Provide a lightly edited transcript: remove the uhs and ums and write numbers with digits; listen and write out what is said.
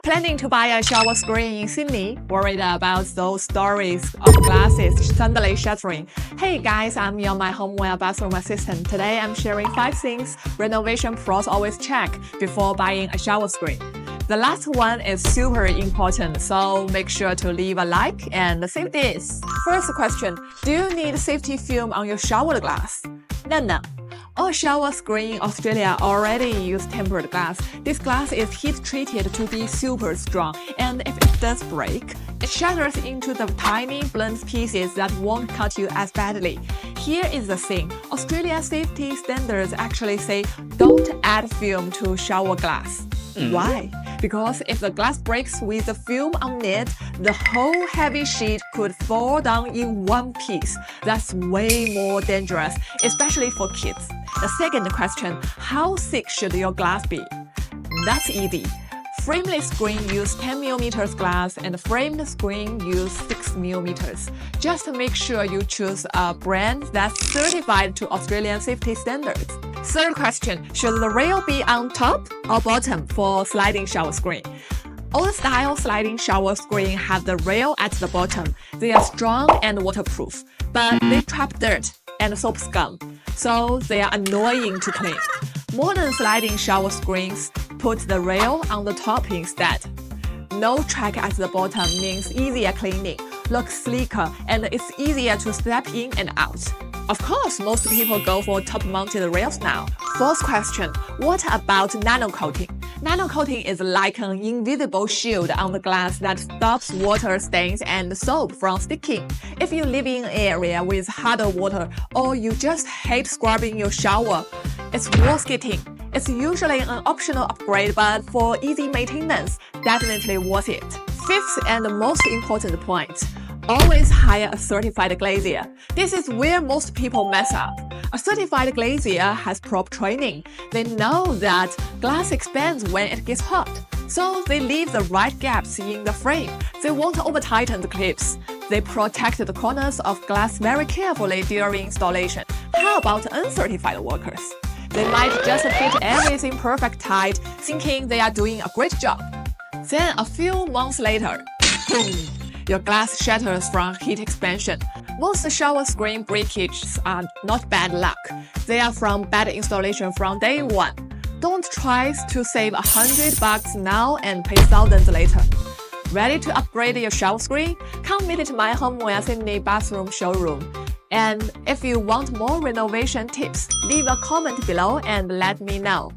Planning to buy a shower screen in Sydney? Worried about those stories of glasses suddenly shattering? Hey guys, I'm your MyHomeware bathroom assistant. Today I'm sharing 5 things renovation pros always check before buying a shower screen. The last one is super important, so make sure to leave a like and save this. First question, do you need safety film on your shower glass? No. All shower screen in Australia already use tempered glass. This glass is heat treated to be super strong, and if it does break, it shatters into the tiny blunt pieces that won't cut you as badly. Here is the thing, Australia's safety standards actually say don't add film to shower glass. Why? Because if the glass breaks with the film on it, the whole heavy sheet could fall down in one piece. That's way more dangerous, especially for kids. The second question, how thick should your glass be? That's easy. Frameless screen use 10mm glass and framed screen use 6mm. Just make sure you choose a brand that's certified to Australian safety standards. Third question, should the rail be on top or bottom for sliding shower screen? Old-style sliding shower screen have the rail at the bottom. They are strong and waterproof, but they trap dirt and soap scum, so they are annoying to clean. Modern sliding shower screens put the rail on the top instead. No track at the bottom means easier cleaning, looks sleeker, and it's easier to step in and out. Of course, most people go for top-mounted rails now. Fourth question, what about nano coating? Nano coating is like an invisible shield on the glass that stops water stains and soap from sticking. If you live in an area with harder water or you just hate scrubbing your shower, it's worth getting. It's usually an optional upgrade, but for easy maintenance, definitely worth it. Fifth and most important point, always hire a certified glazier. This is where most people mess up. A certified glazier has proper training. They know that glass expands when it gets hot, so they leave the right gaps in the frame. They won't over-tighten the clips. They protect the corners of glass very carefully during installation. How about uncertified workers? They might just fit everything perfect tight, thinking they are doing a great job. Then a few months later, boom! Your glass shatters from heat expansion. Most shower screen breakages are not bad luck. They are from bad installation from day one. Don't try to save $100 now and pay thousands later. Ready to upgrade your shower screen? Come visit MyHomeware Sydney Bathroom Showroom. And if you want more renovation tips, leave a comment below and let me know.